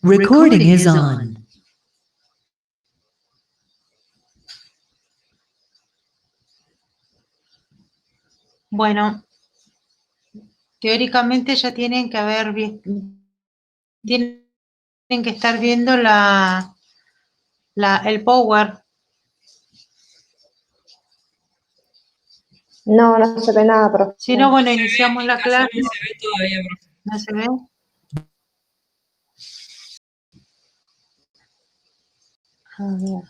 Recording is on. Bueno, teóricamente ya tienen que estar viendo el Power. No, no se ve nada, profe. Si no, bueno, iniciamos la clase. No se ve todavía, profe. ¿No se ve? A ver.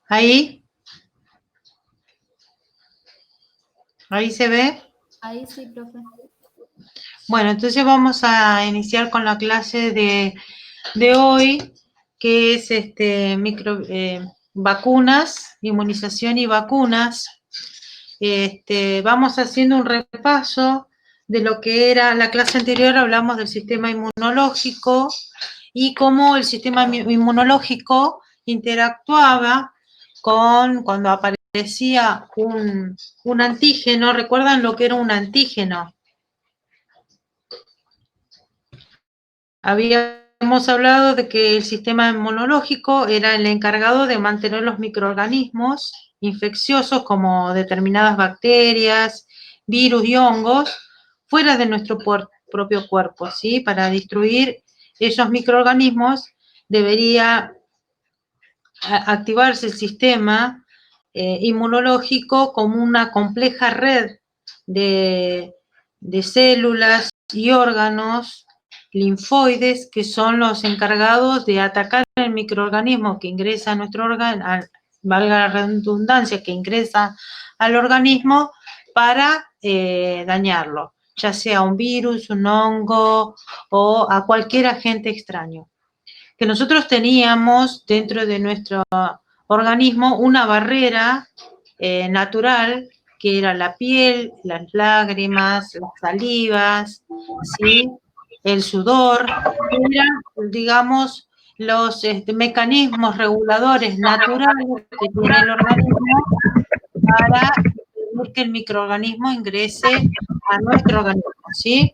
¿Ahí? ¿Ahí se ve? Ahí sí, profe. Bueno, entonces vamos a iniciar con la clase de hoy, que es vacunas, inmunización y vacunas. Vamos haciendo un repaso de lo que era la clase anterior. Hablamos del sistema inmunológico y cómo el sistema inmunológico interactuaba cuando aparecía un antígeno. ¿Recuerdan lo que era un antígeno? Habíamos hablado de que el sistema inmunológico era el encargado de mantener los microorganismos infecciosos como determinadas bacterias, virus y hongos fuera de nuestro propio cuerpo, ¿sí? Para destruir esos microorganismos debería activarse el sistema inmunológico como una compleja red de células y órganos linfoides que son los encargados de atacar el microorganismo que ingresa a nuestro órgano, valga la redundancia, que ingresa al organismo para dañarlo, ya sea un virus, un hongo o a cualquier agente extraño. Que nosotros teníamos dentro de nuestro organismo una barrera natural, que era la piel, las lágrimas, las salivas, ¿sí? El sudor, eran, digamos, los mecanismos reguladores naturales que tiene el organismo para impedir que el microorganismo ingrese a nuestro organismo, ¿sí?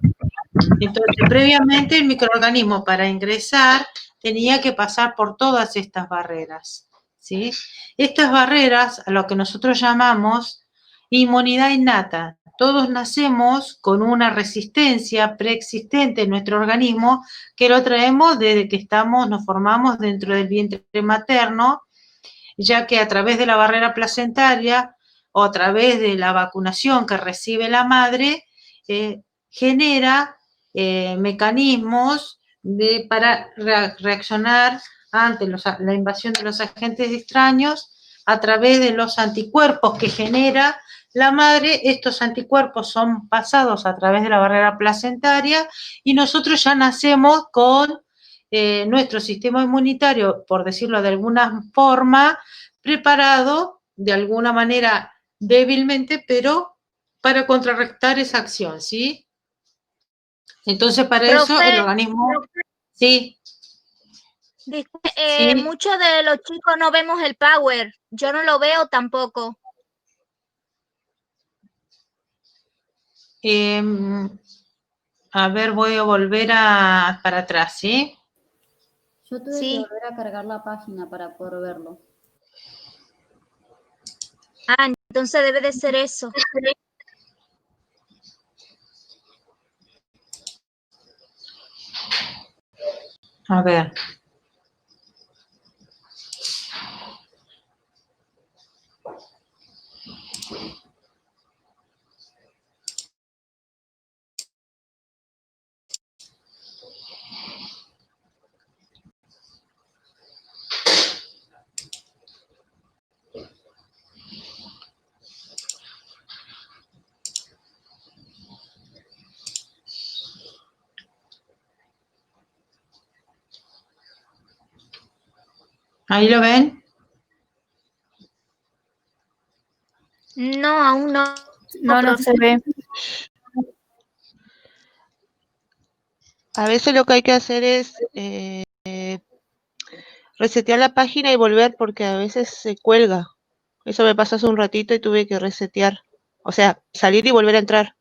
Entonces, previamente el microorganismo para ingresar tenía que pasar por todas estas barreras, ¿sí? Estas barreras, a lo que nosotros llamamos inmunidad innata. Todos nacemos con una resistencia preexistente en nuestro organismo que lo traemos desde que nos formamos dentro del vientre materno, ya que a través de la barrera placentaria o a través de la vacunación que recibe la madre, genera mecanismos para reaccionar ante la invasión de los agentes extraños a través de los anticuerpos que genera la madre. Estos anticuerpos son pasados a través de la barrera placentaria y nosotros ya nacemos con nuestro sistema inmunitario, por decirlo de alguna forma, preparado de alguna manera débilmente, pero para contrarrestar esa acción, ¿sí? Entonces, para eso el organismo... Sí. Disculpe, ¿sí? muchos de los chicos no vemos el Power. Yo no lo veo tampoco. A ver, voy a volver para atrás, ¿sí? Yo tuve que volver a cargar la página para poder verlo. Ah, entonces debe de ser eso. A ver. ¿Ahí lo ven? No, aún no. No, no profe. se ve. A veces lo que hay que hacer es resetear la página y volver porque a veces se cuelga. Eso me pasó hace un ratito y tuve que resetear. O sea, salir y volver a entrar.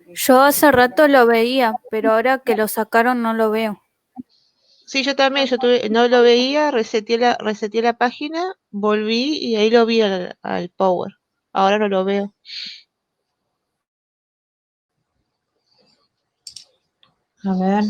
Yo hace rato lo veía, pero ahora que lo sacaron no lo veo. Sí, yo también, no lo veía, reseteé la página, volví y ahí lo vi al Power. Ahora no lo veo. A ver.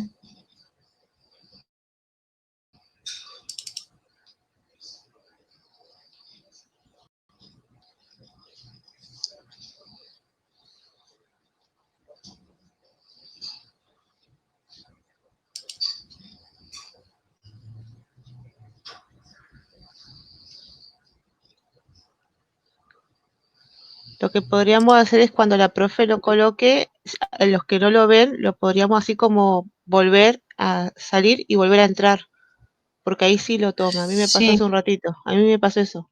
Lo que podríamos hacer es cuando la profe lo coloque, los que no lo ven, lo podríamos así como volver a salir y volver a entrar. Porque ahí sí lo toma. A mí me pasó Sí. hace un ratito. A mí me pasó eso.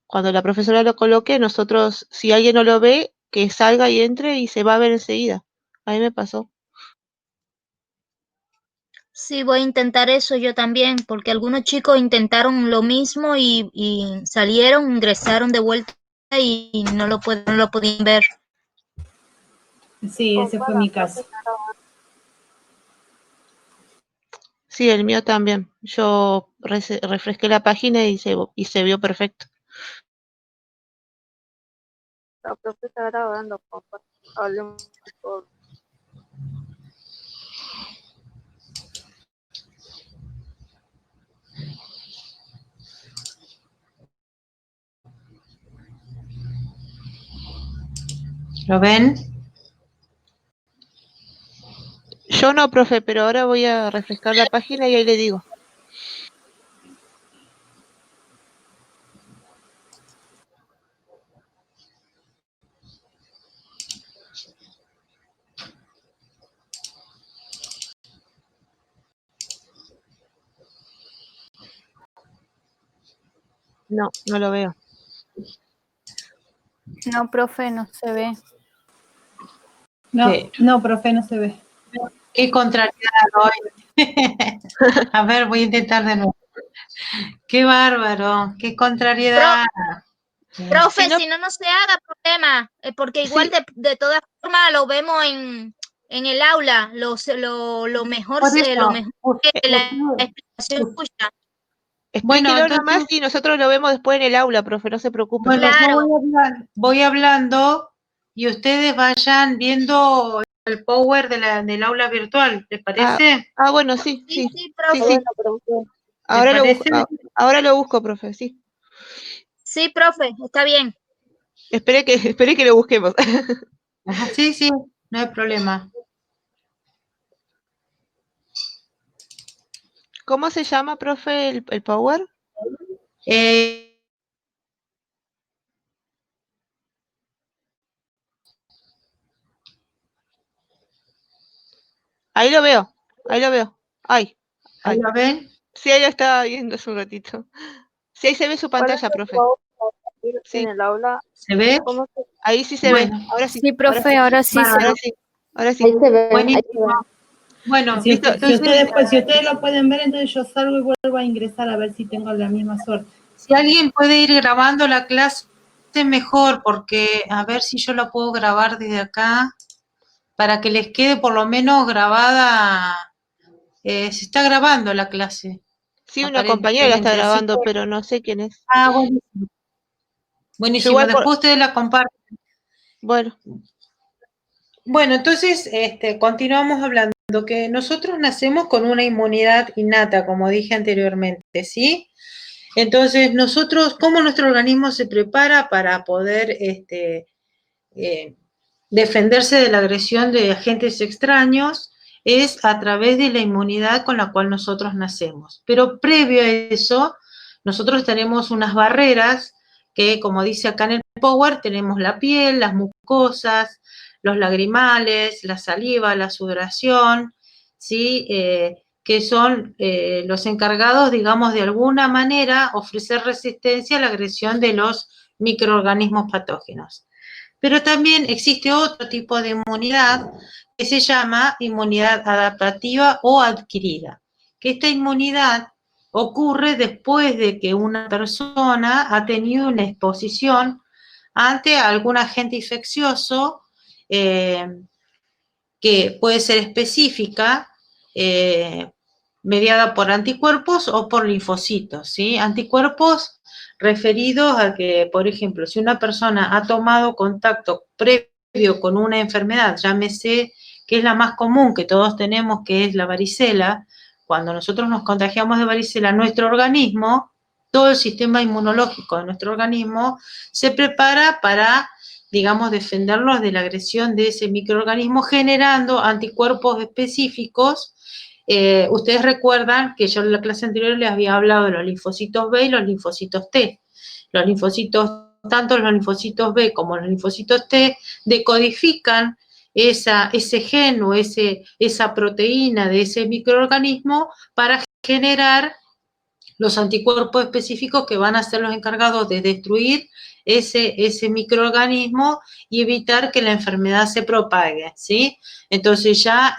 Cuando la profesora lo coloque, nosotros, si alguien no lo ve, que salga y entre y se va a ver enseguida. A mí me pasó. Sí, voy a intentar eso yo también, porque algunos chicos intentaron lo mismo y salieron, ingresaron de vuelta y no lo podían ver. Sí, ese fue mi caso. Sí, el mío también. Yo refresqué la página y se vio perfecto. La profe está grabando, papá. Hablemos por... ¿Lo ven? Yo no, profe, pero ahora voy a refrescar la página y ahí le digo. No, no lo veo. No, profe, no se ve. No, Sí. no, profe, no se ve. Qué contrariedad hoy. A ver, voy a intentar de nuevo. Qué bárbaro, qué contrariedad. Profe, Si no- si no, no se haga problema, porque igual Sí. de todas formas lo vemos en el aula, lo mejor, Por eso, lo mejor que la usted- explicación tuya. Bueno, Explíquelo entonces, nomás y nosotros lo vemos después en el aula, profe, no se preocupe. bueno, Claro. yo voy hablando y ustedes vayan viendo el power del aula virtual, ¿les parece? Bueno, sí, Sí, sí. sí, profe. Sí, Bueno, profe. Ahora lo busco, parece? ahora lo busco, profe, sí. Sí, profe, está bien. Espere que lo busquemos. Ajá, sí, sí, no hay problema. ¿Cómo se llama, profe, el Power? Ahí lo veo, ahí lo veo. ¿Ahí lo ven? Sí, ahí lo estaba viendo hace un ratito. Sí, ahí se ve su ¿Cuál es pantalla, el profe. juego para compartir Sí. en el aula? ¿Se ve? ¿Cómo se... Ahí sí se Bueno. ve. Ahora sí. Sí, profe, ahora sí se Bárbaro. Ahora sí. Ahora sí. Ahí se ve, Buenísimo. Bueno, Si, listo. si entonces, ustedes lo pueden ver, entonces yo salgo y vuelvo a ingresar a ver si tengo la misma suerte. si alguien puede ir grabando la clase, mejor, porque a ver si yo la puedo grabar desde acá, para que les quede por lo menos grabada. Se está grabando la clase. Sí, una compañera la está aparentemente, así grabando, que- pero no sé quién es. buenísimo. Yo Buenísimo, igual después ustedes la comparten. Bueno, Bueno, entonces continuamos hablando que nosotros nacemos con una inmunidad innata, como dije anteriormente, ¿sí? Entonces, nosotros, ¿cómo nuestro organismo se prepara para poder defenderse de la agresión de agentes extraños? Es a través de la inmunidad con la cual nosotros nacemos. Pero previo a eso, nosotros tenemos unas barreras que, como dice acá en el Power, tenemos la piel, las mucosas, los lagrimales, la saliva, la sudoración, ¿sí? que son los encargados, digamos, de alguna manera ofrecer resistencia a la agresión de los microorganismos patógenos. Pero también existe otro tipo de inmunidad que se llama inmunidad adaptativa o adquirida, que esta inmunidad ocurre después de que una persona ha tenido una exposición ante algún agente infeccioso que puede ser específica, mediada por anticuerpos o por linfocitos, ¿sí? Anticuerpos referidos a que, por ejemplo, si una persona ha tomado contacto previo con una enfermedad, llámese, que es la más común que todos tenemos, que es la varicela, cuando nosotros nos contagiamos de varicela, nuestro organismo, todo el sistema inmunológico de nuestro organismo, se prepara para, digamos, defendernos de la agresión de ese microorganismo, generando anticuerpos específicos. Ustedes recuerdan que yo en la clase anterior les había hablado de los linfocitos B y los linfocitos T. Los linfocitos, tanto los linfocitos B como los linfocitos T, decodifican ese gen o esa proteína de ese microorganismo para generar los anticuerpos específicos que van a ser los encargados de destruir ese microorganismo y evitar que la enfermedad se propague, ¿sí? Entonces ya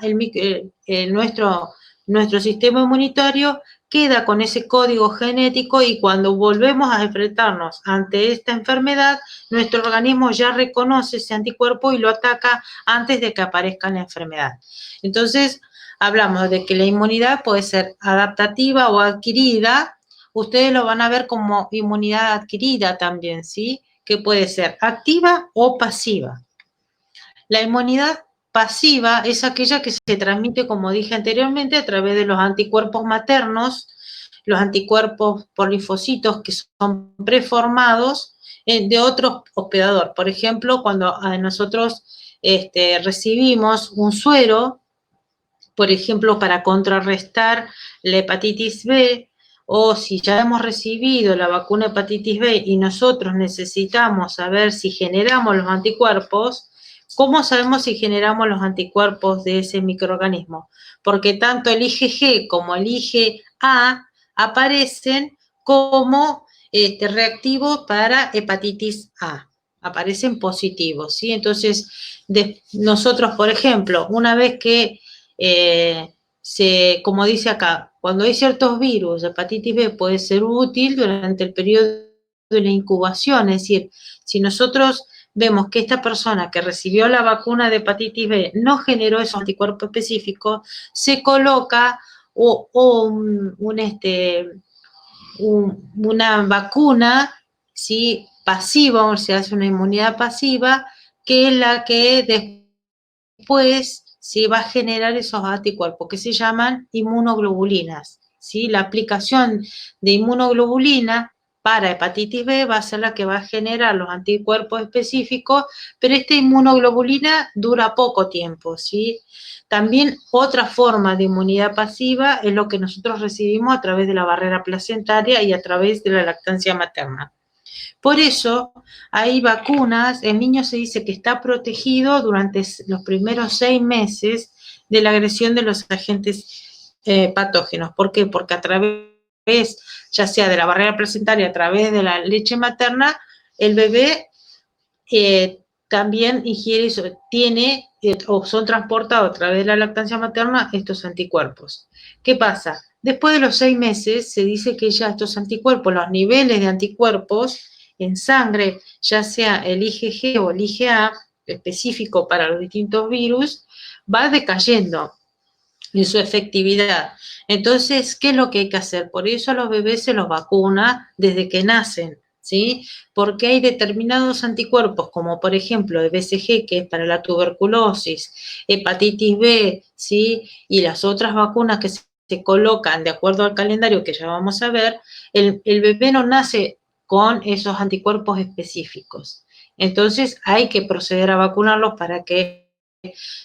nuestro sistema inmunitario queda con ese código genético y cuando volvemos a enfrentarnos ante esta enfermedad, nuestro organismo ya reconoce ese anticuerpo y lo ataca antes de que aparezca la enfermedad. Entonces, hablamos de que la inmunidad puede ser adaptativa o adquirida. Ustedes lo van a ver como inmunidad adquirida también, ¿sí? Que puede ser activa o pasiva. La inmunidad pasiva es aquella que se transmite, como dije anteriormente, a través de los anticuerpos maternos, los anticuerpos por linfocitos que son preformados de otro hospedador. Por ejemplo, cuando nosotros recibimos un suero, por ejemplo, para contrarrestar la hepatitis B, o si ya hemos recibido la vacuna hepatitis B y nosotros necesitamos saber si generamos los anticuerpos, ¿cómo sabemos si generamos los anticuerpos de ese microorganismo? Porque tanto el IgG como el IgA aparecen como reactivos para hepatitis A, aparecen positivos, ¿sí? Entonces, nosotros, por ejemplo, una vez que como dice acá, cuando hay ciertos virus, la hepatitis B puede ser útil durante el periodo de la incubación, es decir, si nosotros vemos que esta persona que recibió la vacuna de hepatitis B no generó esos anticuerpos específicos, se coloca una vacuna, ¿sí? Pasiva, o se hace una inmunidad pasiva, que es la que después se va a generar esos anticuerpos que se llaman inmunoglobulinas, ¿sí? La aplicación de inmunoglobulina para hepatitis B va a ser la que va a generar los anticuerpos específicos, pero esta inmunoglobulina dura poco tiempo, ¿sí? También otra forma de inmunidad pasiva es lo que nosotros recibimos a través de la barrera placentaria y a través de la lactancia materna. Por eso hay vacunas, el niño se dice que está protegido durante los primeros 6 meses de la agresión de los agentes patógenos. ¿Por qué? Porque a través, ya sea de la barrera placentaria, a través de la leche materna, el bebé también ingiere, tiene o son transportados a través de la lactancia materna estos anticuerpos. ¿Qué pasa? Después de los 6 meses se dice que ya estos anticuerpos, los niveles de anticuerpos en sangre, ya sea el IgG o el IgA, específico para los distintos virus, va decayendo en su efectividad. Entonces, ¿qué es lo que hay que hacer? Por eso a los bebés se los vacuna desde que nacen, ¿sí? Porque hay determinados anticuerpos, como por ejemplo el BCG, que es para la tuberculosis, hepatitis B, ¿sí? Y las otras vacunas que se colocan de acuerdo al calendario que ya vamos a ver, el bebé no nace con esos anticuerpos específicos. Entonces hay que proceder a vacunarlos para que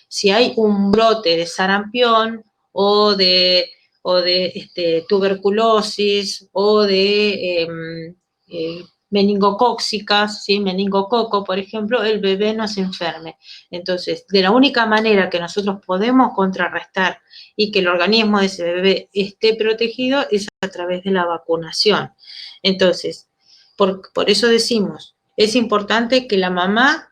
si hay un brote de sarampión o de tuberculosis o de meningocóxicas, ¿sí? Meningococo, por ejemplo, el bebé no se enferme. Entonces, de la única manera que nosotros podemos contrarrestar y que el organismo de ese bebé esté protegido es a través de la vacunación. Entonces, por eso decimos, es importante que la mamá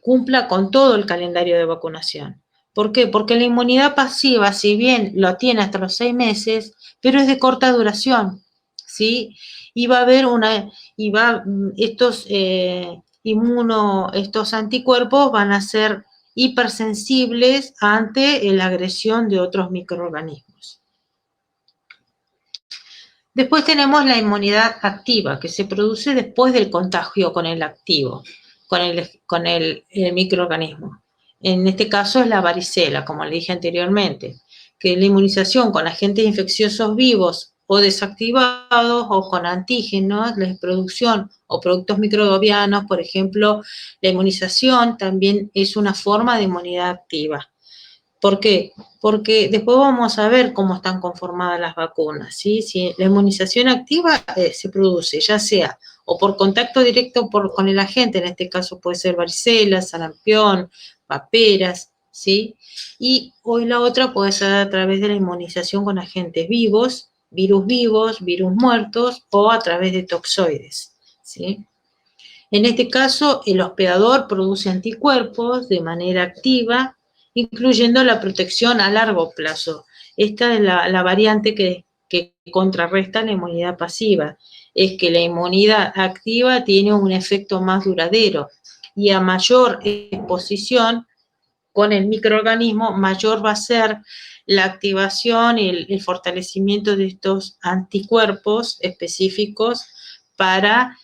cumpla con todo el calendario de vacunación. ¿Por qué? Porque la inmunidad pasiva, si bien lo tiene hasta los 6 meses, pero es de corta duración, ¿sí? Y va a haber estos anticuerpos van a ser hipersensibles ante la agresión de otros microorganismos. Después tenemos la inmunidad activa, que se produce después del contagio con el activo, con el microorganismo. En este caso es la varicela, como le dije anteriormente, que la inmunización con agentes infecciosos vivos o desactivados o con antígenos, la producción o productos microbianos, por ejemplo, la inmunización también es una forma de inmunidad activa. ¿Por qué? Porque después vamos a ver cómo están conformadas las vacunas, ¿sí? Si la inmunización activa se produce ya sea o por contacto directo con el agente, en este caso puede ser varicela, sarampión, paperas, ¿sí? O la otra puede ser a través de la inmunización con agentes vivos, virus muertos o a través de toxoides, ¿sí? En este caso, el hospedador produce anticuerpos de manera activa, incluyendo la protección a largo plazo. Esta es la variante que contrarresta la inmunidad pasiva. Es que la inmunidad activa tiene un efecto más duradero y a mayor exposición con el microorganismo, mayor va a ser la activación y el fortalecimiento de estos anticuerpos específicos para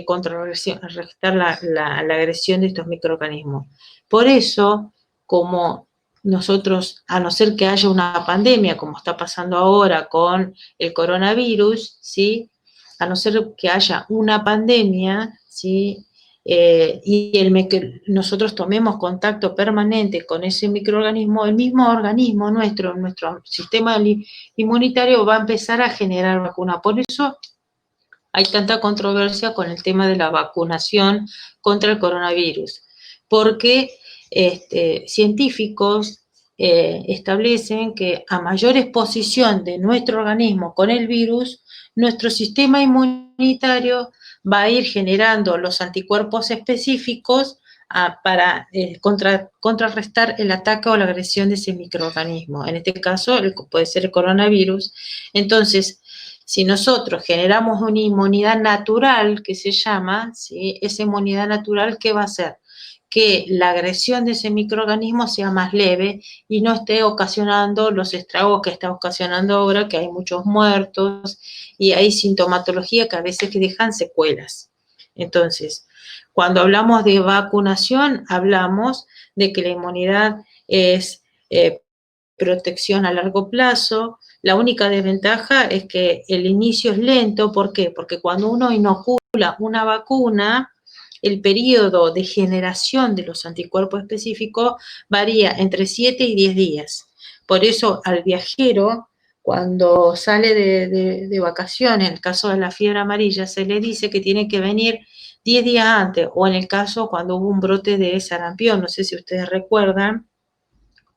contrarrestar la agresión de estos microorganismos. Por eso, como nosotros, a no ser que haya una pandemia, como está pasando ahora con el coronavirus, ¿sí? A no ser que haya una pandemia, ¿sí? Nosotros tomemos contacto permanente con ese microorganismo, el mismo organismo nuestro sistema inmunitario va a empezar a generar vacuna. Por eso hay tanta controversia con el tema de la vacunación contra el coronavirus, porque científicos establecen que a mayor exposición de nuestro organismo con el virus, nuestro sistema inmunitario va a ir generando los anticuerpos específicos para contrarrestar el ataque o la agresión de ese microorganismo. En este caso puede ser el coronavirus. Entonces, si nosotros generamos una inmunidad natural, que se llama, ¿sí? Esa inmunidad natural, ¿qué va a hacer? Que la agresión de ese microorganismo sea más leve y no esté ocasionando los estragos que está ocasionando ahora, que hay muchos muertos y hay sintomatología que a veces que dejan secuelas. Entonces, cuando hablamos de vacunación, hablamos de que la inmunidad es protección a largo plazo. La única desventaja es que el inicio es lento. ¿Por qué? Porque cuando uno inocula una vacuna, el periodo de generación de los anticuerpos específicos varía entre 7 y 10 días. Por eso al viajero, cuando sale de vacaciones, en el caso de la fiebre amarilla, se le dice que tiene que venir 10 días antes, o en el caso cuando hubo un brote de sarampión, no sé si ustedes recuerdan,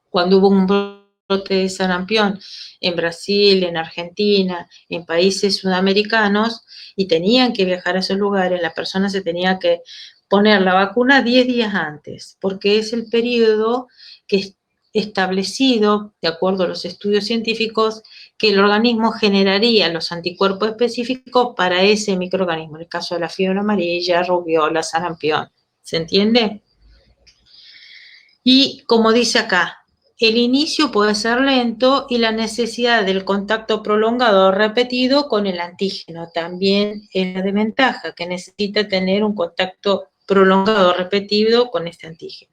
cuando hubo un brote de sarampión en Brasil, en Argentina, en países sudamericanos, y tenían que viajar a esos lugares, la persona se tenía que poner la vacuna 10 días antes, porque es el periodo que es establecido, de acuerdo a los estudios científicos, que el organismo generaría los anticuerpos específicos para ese microorganismo, en el caso de la fiebre amarilla, rubiola, sarampión. ¿Se entiende? Y como dice acá, el inicio puede ser lento y la necesidad del contacto prolongado o repetido con el antígeno también es la desventaja, que necesita tener un contacto prolongado o repetido con este antígeno.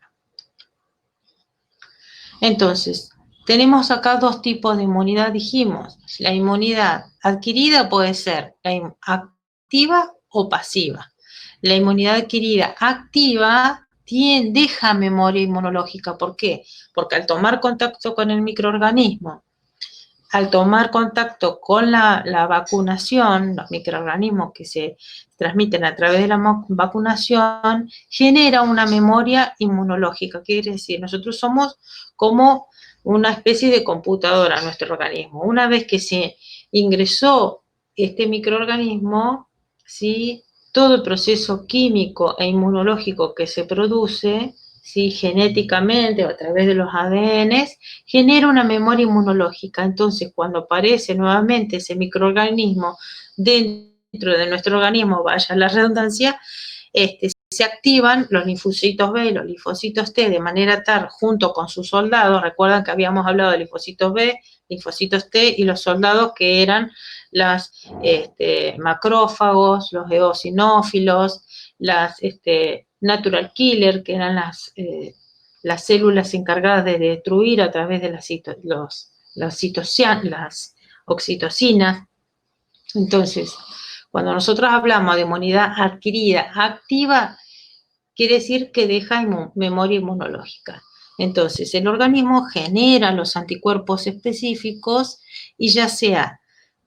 Entonces, tenemos acá dos tipos de inmunidad, dijimos. La inmunidad adquirida puede ser activa o pasiva. La inmunidad adquirida activa deja memoria inmunológica. ¿Por qué? Porque al tomar contacto con el microorganismo, al tomar contacto con la vacunación, los microorganismos que se transmiten a través de la vacunación, genera una memoria inmunológica. ¿Qué quiere decir? Nosotros somos como una especie de computadora en nuestro organismo. Una vez que se ingresó este microorganismo, ¿sí?, todo el proceso químico e inmunológico que se produce, ¿sí?, genéticamente o a través de los ADNs, genera una memoria inmunológica. Entonces, cuando aparece nuevamente ese microorganismo dentro de nuestro organismo, vaya la redundancia, se activan los linfocitos B y los linfocitos T de manera tal, junto con sus soldados. Recuerdan que habíamos hablado de linfocitos B, linfocitos T y los soldados que eran las macrófagos, los eosinófilos, las natural killer, que eran las células encargadas de destruir a través de las oxitocinas. Entonces, cuando nosotros hablamos de inmunidad adquirida activa, quiere decir que deja memoria inmunológica. Entonces, el organismo genera los anticuerpos específicos y ya sea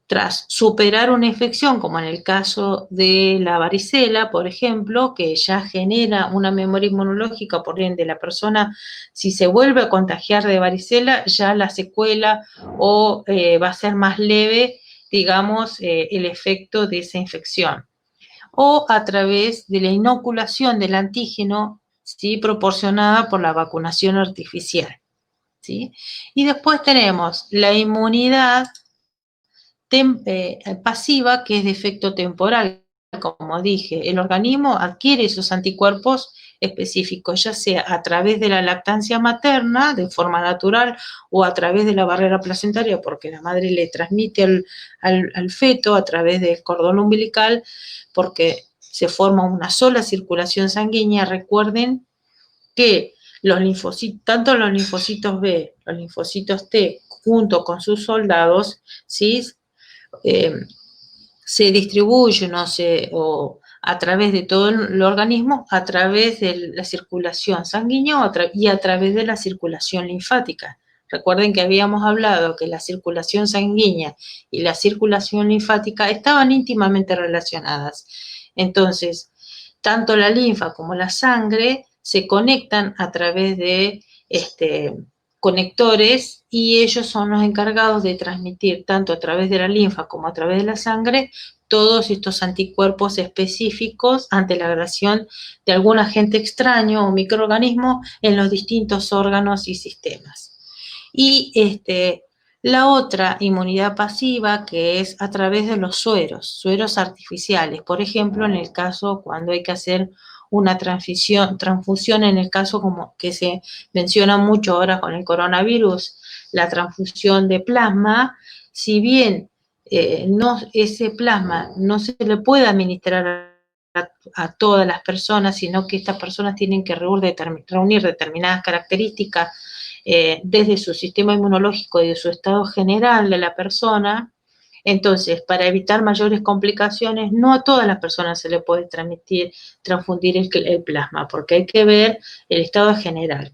tras superar una infección, como en el caso de la varicela, por ejemplo, que ya genera una memoria inmunológica, por ende la persona, si se vuelve a contagiar de varicela, ya la secuela o va a ser más leve, digamos, el efecto de esa infección. O a través de la inoculación del antígeno, ¿sí?, proporcionada por la vacunación artificial, ¿sí? Y después tenemos la inmunidad pasiva, que es de efecto temporal. Como dije, el organismo adquiere esos anticuerpos específicos, ya sea a través de la lactancia materna, de forma natural, o a través de la barrera placentaria, porque la madre le transmite al feto a través del cordón umbilical, porque se forma una sola circulación sanguínea. Recuerden que tanto los linfocitos B, los linfocitos T, junto con sus soldados, ¿sí?, se distribuyen o a través de todo el organismo, a través de la circulación sanguínea y a través de la circulación linfática. Recuerden que habíamos hablado que la circulación sanguínea y la circulación linfática estaban íntimamente relacionadas. Entonces, tanto la linfa como la sangre se conectan a través de conectores, y ellos son los encargados de transmitir tanto a través de la linfa como a través de la sangre todos estos anticuerpos específicos ante la agresión de algún agente extraño o microorganismo en los distintos órganos y sistemas. Y la otra inmunidad pasiva, que es a través de los sueros artificiales. Por ejemplo, en el caso cuando hay que hacer una transfusión, en el caso como que se menciona mucho ahora con el coronavirus, la transfusión de plasma, si bien ese plasma no se le puede administrar a todas las personas, sino que estas personas tienen que reunir determinadas características desde su sistema inmunológico y de su estado general de la persona. Entonces, para evitar mayores complicaciones, no a todas las personas se le puede transfundir el plasma, porque hay que ver el estado general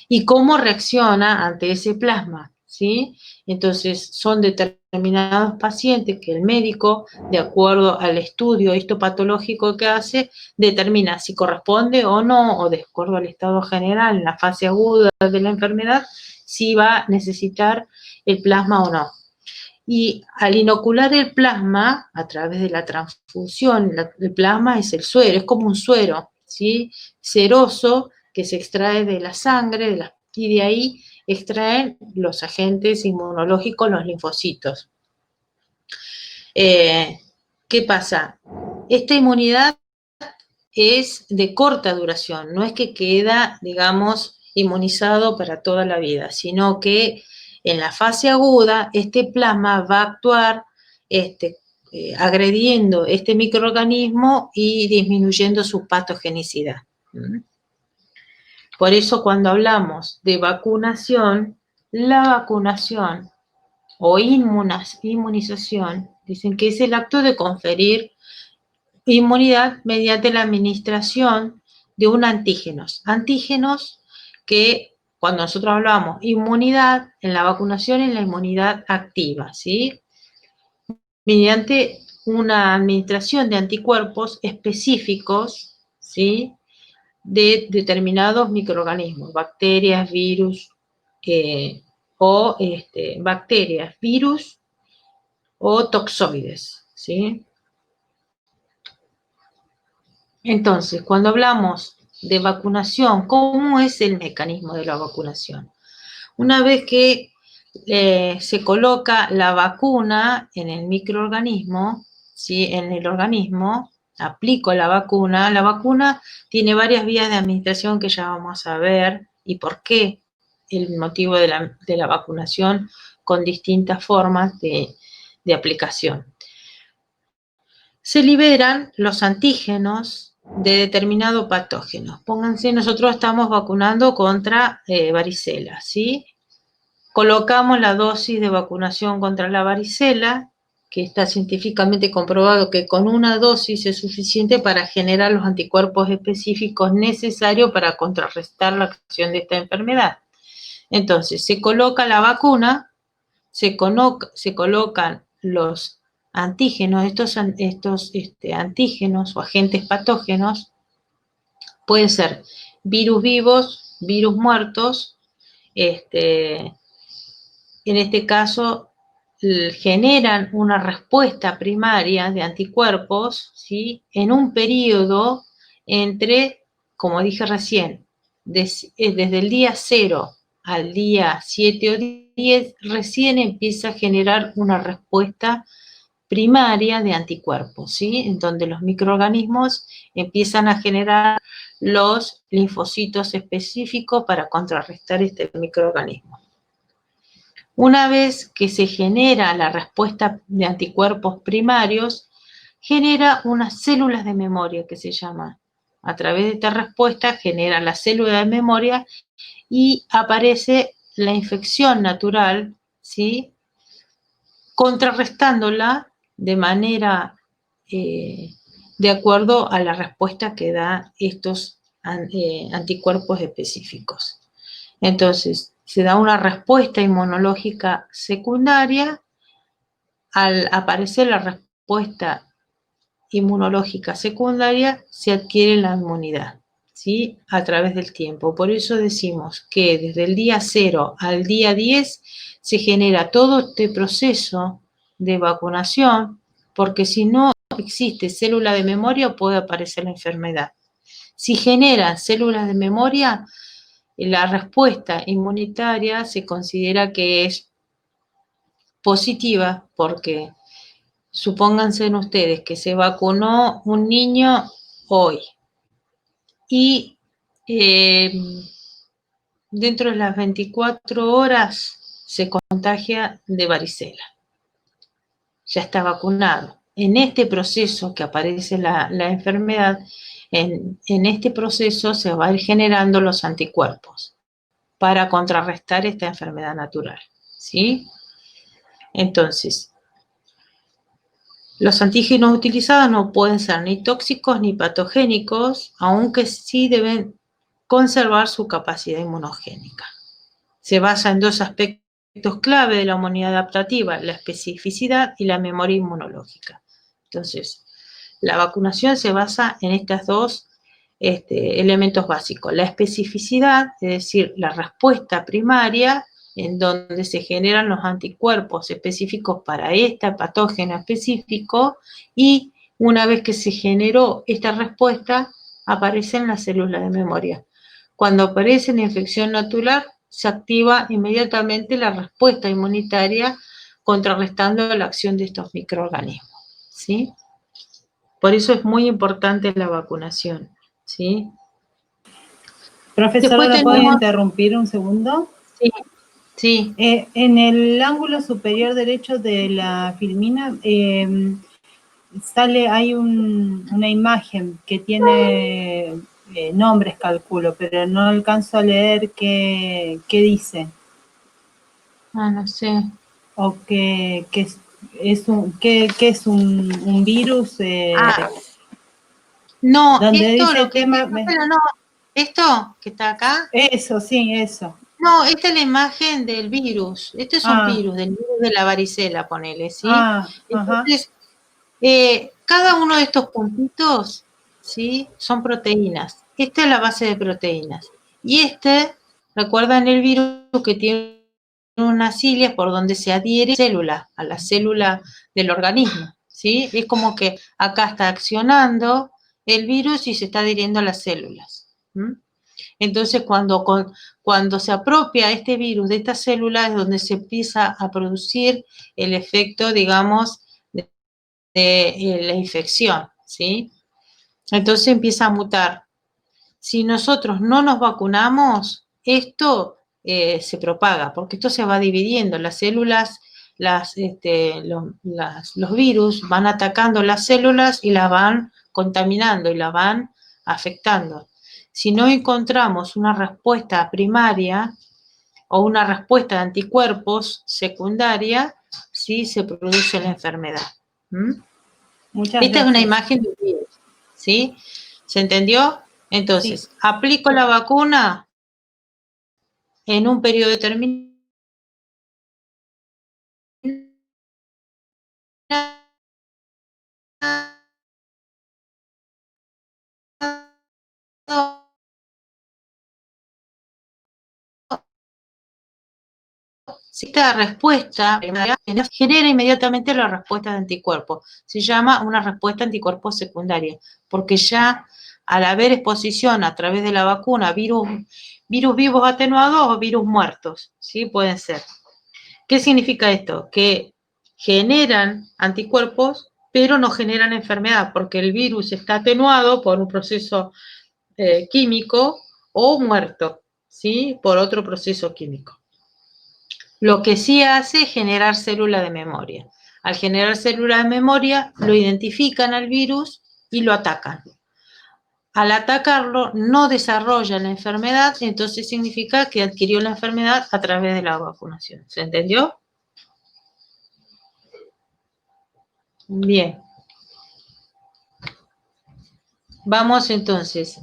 y cómo reacciona ante ese plasma, ¿sí? Entonces, son determinados pacientes que el médico, de acuerdo al estudio histopatológico que hace, determina si corresponde o no, o de acuerdo al estado general, en la fase aguda de la enfermedad, si va a necesitar el plasma o no. Y al inocular el plasma, a través de la transfusión, el plasma es el suero, es como un suero, ¿sí?, seroso, que se extrae de la sangre, y de ahí extraen los agentes inmunológicos, los linfocitos. ¿Qué pasa? Esta inmunidad es de corta duración, no es que queda, digamos, inmunizado para toda la vida, sino que en la fase aguda este plasma va a actuar agrediendo este microorganismo y disminuyendo su patogenicidad. Por eso cuando hablamos de vacunación, la vacunación o inmunización, dicen que es el acto de conferir inmunidad mediante la administración de un antígenos. Antígenos que cuando nosotros hablamos inmunidad, en la vacunación es la inmunidad activa, ¿sí? Mediante una administración de anticuerpos específicos, ¿sí? De determinados microorganismos, bacterias, virus, bacterias, virus o toxoides, ¿sí? Entonces, cuando hablamos de vacunación, ¿cómo es el mecanismo de la vacunación? Una vez que se coloca la vacuna en el microorganismo, ¿sí? En el organismo, aplico la vacuna tiene varias vías de administración que ya vamos a ver y por qué el motivo de la vacunación con distintas formas de aplicación. Se liberan los antígenos de determinado patógeno. Pónganse, nosotros estamos vacunando contra varicela, ¿sí? Colocamos la dosis de vacunación contra la varicela, que está científicamente comprobado que con una dosis es suficiente para generar los anticuerpos específicos necesarios para contrarrestar la acción de esta enfermedad. Entonces, se coloca la vacuna, se colocan los antígenos, estos antígenos o agentes patógenos, pueden ser virus vivos, virus muertos, en este caso generan una respuesta primaria de anticuerpos, ¿sí? En un periodo entre, como dije recién, desde el día 0 al día 7 o 10, recién empieza a generar una respuesta primaria de anticuerpos, ¿sí? En donde los microorganismos empiezan a generar los linfocitos específicos para contrarrestar este microorganismo. Una vez que se genera la respuesta de anticuerpos primarios, genera unas células de memoria que se llama. A través de esta respuesta genera la célula de memoria y aparece la infección natural, ¿sí? Contrarrestándola de manera de acuerdo a la respuesta que da estos anticuerpos específicos. Entonces, se da una respuesta inmunológica secundaria. Al aparecer la respuesta inmunológica secundaria, se adquiere la inmunidad, ¿sí? A través del tiempo. Por eso decimos que desde el día 0 al día 10 se genera todo este proceso de vacunación, porque si no existe célula de memoria, puede aparecer la enfermedad. Si generan células de memoria, la respuesta inmunitaria se considera que es positiva porque supónganse ustedes que se vacunó un niño hoy y dentro de las 24 horas se contagia de varicela. Ya está vacunado. En este proceso que aparece la enfermedad, en este proceso se va a ir generando los anticuerpos para contrarrestar esta enfermedad natural, ¿sí? Entonces, los antígenos utilizados no pueden ser ni tóxicos ni patogénicos, aunque sí deben conservar su capacidad inmunogénica. Se basa en dos aspectos clave de la inmunidad adaptativa, la especificidad y la memoria inmunológica. Entonces, la vacunación se basa en estos dos elementos básicos. La especificidad, es decir, la respuesta primaria, en donde se generan los anticuerpos específicos para este patógeno específico, y una vez que se generó esta respuesta, aparecen las células de memoria. Cuando aparece la infección natural, se activa inmediatamente la respuesta inmunitaria contrarrestando la acción de estos microorganismos, ¿sí? Por eso es muy importante la vacunación, ¿sí? Profesora, ¿la puedo interrumpir un segundo? Sí. Sí. En el ángulo superior derecho de la filmina hay una imagen que tiene nombres, calculo, pero no alcanzo a leer qué dice. Ah, no sé. O qué es un virus. No, donde esto dice lo que tema, no, esto que está acá. Eso, sí, eso. No, esta es la imagen del virus. Este es un Ah. virus, del virus de la varicela, ponele, ¿sí? Ah, ajá. Entonces, cada uno de estos puntitos, ¿sí? Son proteínas. Esta es la base de proteínas. Y recuerdan el virus que tiene unas cilias por donde se adhiere a la célula del organismo, ¿sí? Es como que acá está accionando el virus y se está adhiriendo a las células. Entonces, cuando se apropia este virus de esta célula es donde se empieza a producir el efecto, digamos, de la infección, ¿sí? Entonces empieza a mutar. Si nosotros no nos vacunamos, esto se propaga, porque esto se va dividiendo. Las células, los virus van atacando las células y las van contaminando y las van afectando. Si no encontramos una respuesta primaria o una respuesta de anticuerpos secundaria, sí se produce la enfermedad. Muchas Esta es una gracias. imagen del virus, ¿sí? ¿Se entendió? Entonces, Sí. aplico la vacuna en un periodo determinado. Si esta respuesta genera inmediatamente la respuesta de anticuerpo. Se llama una respuesta anticuerpo secundaria, porque ya al haber exposición a través de la vacuna, virus vivos atenuados o virus muertos, ¿sí? Pueden ser. ¿Qué significa esto? Que generan anticuerpos, pero no generan enfermedad, porque el virus está atenuado por un proceso químico o muerto, ¿sí? Por otro proceso químico. Lo que sí hace es generar célula de memoria. Al generar célula de memoria, lo identifican al virus y lo atacan. Al atacarlo, no desarrolla la enfermedad, entonces significa que adquirió la enfermedad a través de la vacunación. ¿Se entendió? Bien. Vamos entonces.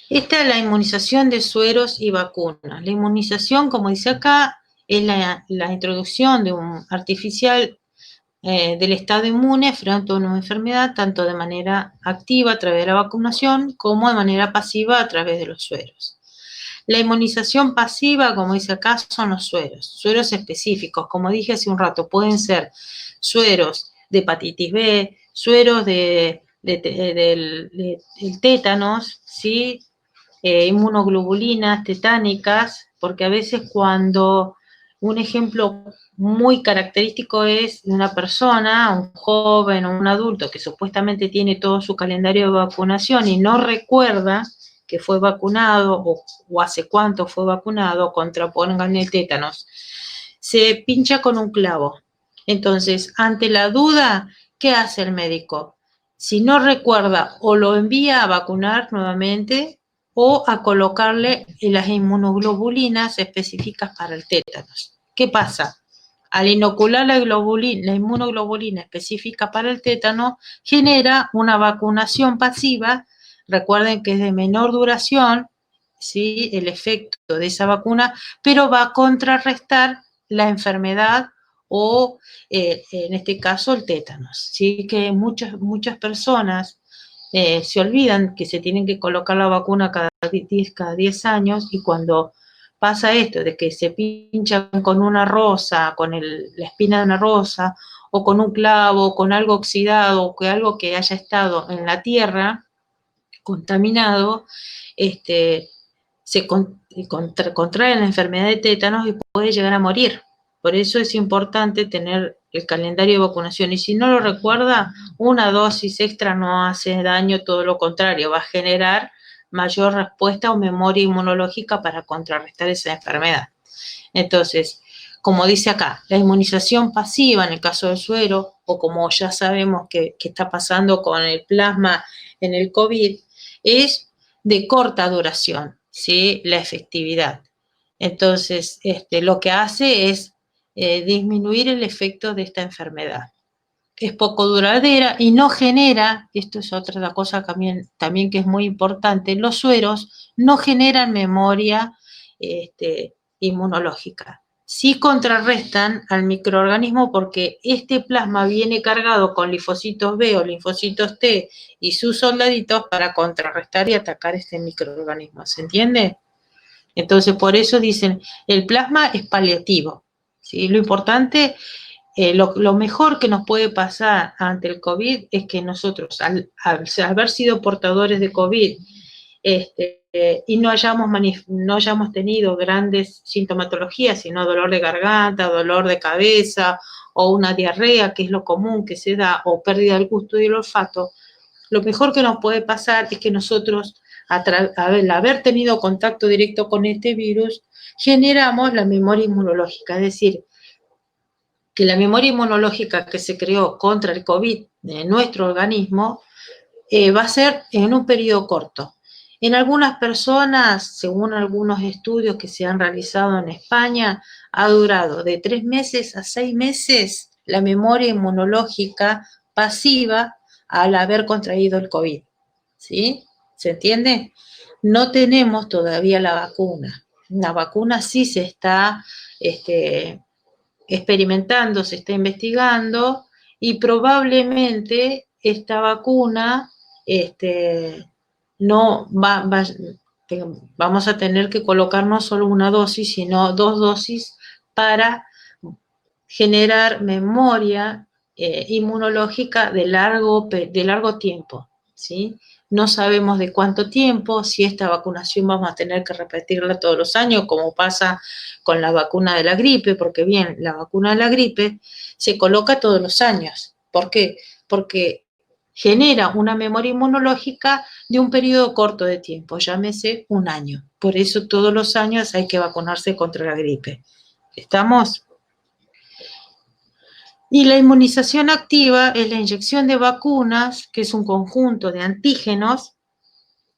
Esta es la inmunización de sueros y vacunas. La inmunización, como dice acá, es la introducción de un artificial del estado inmune frente a una enfermedad, tanto de manera activa a través de la vacunación, como de manera pasiva a través de los sueros. La inmunización pasiva, como dice acá, son los sueros específicos. Como dije hace un rato, pueden ser sueros de hepatitis B, sueros del tétanos, ¿sí? Inmunoglobulinas tetánicas, porque a veces cuando un ejemplo muy característico es de una persona, un joven o un adulto que supuestamente tiene todo su calendario de vacunación y no recuerda que fue vacunado o hace cuánto fue vacunado contra, pongan el tétanos, se pincha con un clavo. Entonces, ante la duda, ¿qué hace el médico? Si no recuerda, o lo envía a vacunar nuevamente o a colocarle las inmunoglobulinas específicas para el tétanos. ¿Qué pasa? Al inocular la inmunoglobulina específica para el tétano, genera una vacunación pasiva. Recuerden que es de menor duración, ¿sí? El efecto de esa vacuna, pero va a contrarrestar la enfermedad o, en este caso, el tétanos. ¿Sí? Que muchas personas se olvidan que se tienen que colocar la vacuna cada 10 años y cuando pasa esto de que se pinchan con una rosa, con la espina de una rosa, o con un clavo, con algo oxidado, o algo que haya estado en la tierra contaminado, se contrae la enfermedad de tétanos y puede llegar a morir. Por eso es importante tener el calendario de vacunación. Y si no lo recuerda, una dosis extra no hace daño, todo lo contrario, va a generar mayor respuesta o memoria inmunológica para contrarrestar esa enfermedad. Entonces, como dice acá, la inmunización pasiva en el caso del suero, o como ya sabemos que está pasando con el plasma en el COVID, es de corta duración, ¿sí? La efectividad. Entonces, lo que hace es disminuir el efecto de esta enfermedad. Es poco duradera y no genera, esto es otra cosa también que es muy importante, los sueros no generan memoria inmunológica. Sí contrarrestan al microorganismo porque este plasma viene cargado con linfocitos B o linfocitos T y sus soldaditos para contrarrestar y atacar este microorganismo. ¿Se entiende? Entonces, por eso dicen, el plasma es paliativo, ¿sí? Lo importante, lo mejor que nos puede pasar ante el COVID es que nosotros, al haber sido portadores de COVID, y no hayamos tenido grandes sintomatologías, sino dolor de garganta, dolor de cabeza, o una diarrea, que es lo común que se da, o pérdida del gusto y del olfato, lo mejor que nos puede pasar es que nosotros, al haber tenido contacto directo con este virus, generamos la memoria inmunológica, es decir, que la memoria inmunológica que se creó contra el COVID en nuestro organismo va a ser en un periodo corto. En algunas personas, según algunos estudios que se han realizado en España, ha durado de 3 meses a 6 meses la memoria inmunológica pasiva al haber contraído el COVID, ¿sí? ¿Se entiende? No tenemos todavía la vacuna. La vacuna sí se está experimentando, se está investigando y probablemente esta vacuna no vamos a tener que colocar no solo una dosis, sino 2 dosis para generar memoria inmunológica de largo tiempo, ¿sí? No sabemos de cuánto tiempo, si esta vacunación vamos a tener que repetirla todos los años, como pasa con la vacuna de la gripe, porque bien, la vacuna de la gripe se coloca todos los años. ¿Por qué? Porque genera una memoria inmunológica de un periodo corto de tiempo, llámese un año. Por eso todos los años hay que vacunarse contra la gripe. ¿Estamos? Y la inmunización activa es la inyección de vacunas, que es un conjunto de antígenos,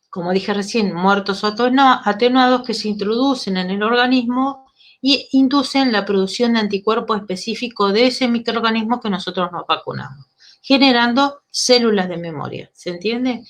como dije recién, muertos o atenuados, que se introducen en el organismo y inducen la producción de anticuerpos específicos de ese microorganismo que nosotros nos vacunamos, generando células de memoria. ¿Se entiende?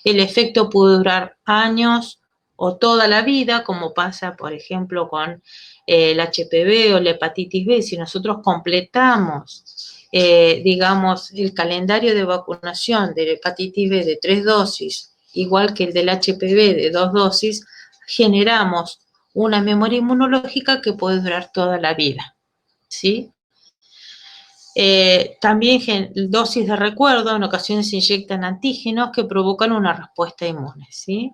El efecto puede durar años o toda la vida, como pasa, por ejemplo, con el HPV o la hepatitis B. Si nosotros completamos, digamos, el calendario de vacunación de la hepatitis B de 3 dosis, igual que el del HPV de 2 dosis, generamos una memoria inmunológica que puede durar toda la vida, ¿sí? También dosis de recuerdo, en ocasiones se inyectan antígenos que provocan una respuesta inmune, ¿sí?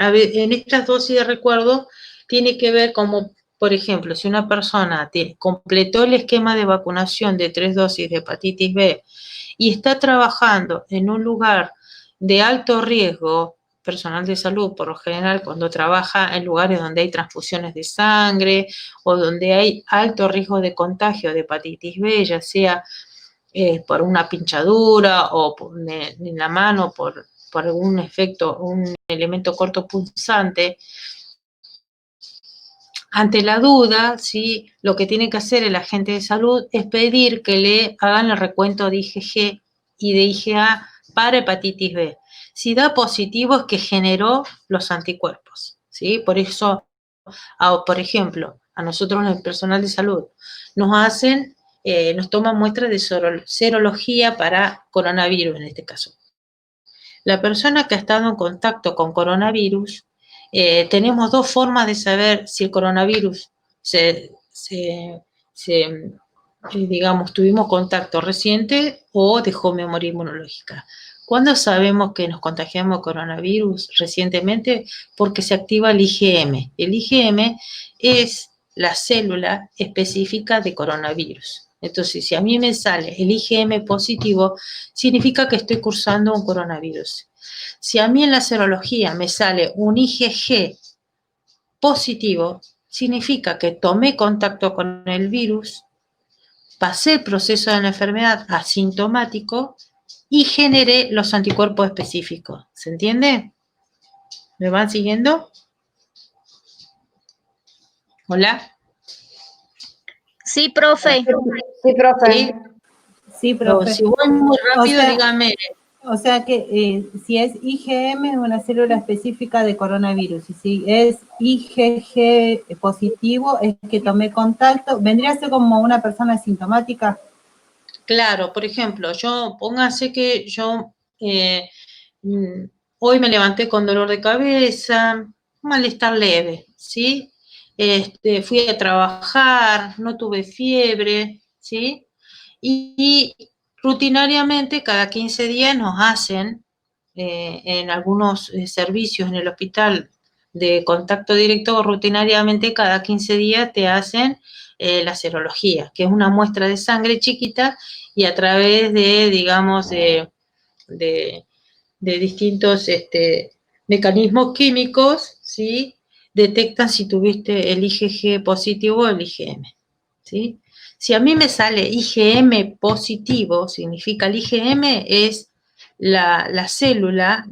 En estas dosis de recuerdo tiene que ver como, por ejemplo, si una persona completó el esquema de vacunación de 3 dosis de hepatitis B y está trabajando en un lugar de alto riesgo, personal de salud, por lo general, cuando trabaja en lugares donde hay transfusiones de sangre o donde hay alto riesgo de contagio de hepatitis B, ya sea por una pinchadura o en la mano por algún efecto, un elemento cortopunzante. Ante la duda, ¿sí?, lo que tiene que hacer el agente de salud es pedir que le hagan el recuento de IgG y de IgA para hepatitis B. Si da positivo es que generó los anticuerpos, ¿sí? Por eso, por ejemplo, a nosotros, el personal de salud, nos toman muestras de serología para coronavirus en este caso. La persona que ha estado en contacto con coronavirus, tenemos 2 formas de saber si el coronavirus digamos, tuvimos contacto reciente o dejó memoria inmunológica. ¿Cuándo sabemos que nos contagiamos de coronavirus recientemente? Porque se activa el IgM. El IgM es la célula específica de coronavirus. Entonces, si a mí me sale el IgM positivo, significa que estoy cursando un coronavirus. Si a mí en la serología me sale un IgG positivo, significa que tomé contacto con el virus, pasé el proceso de la enfermedad asintomático y generé los anticuerpos específicos. ¿Se entiende? ¿Me van siguiendo? ¿Hola? Sí, profe. Sí, profe. ¿Sí? Sí, profe. Si voy muy rápido, O sea, dígame. O sea que si es IgM es una célula específica de coronavirus, y si es IgG positivo es que tomé contacto, vendría a ser como una persona asintomática. Claro, por ejemplo, póngase que yo hoy me levanté con dolor de cabeza, malestar leve, ¿sí? Fui a trabajar, no tuve fiebre, ¿sí? Y rutinariamente cada 15 días nos hacen en algunos servicios en el hospital de contacto directo, rutinariamente cada 15 días te hacen la serología, que es una muestra de sangre chiquita y a través de, digamos, de distintos mecanismos químicos, ¿sí? Detectan si tuviste el IgG positivo o el IgM, ¿sí? Si a mí me sale IgM positivo, significa el IgM es la célula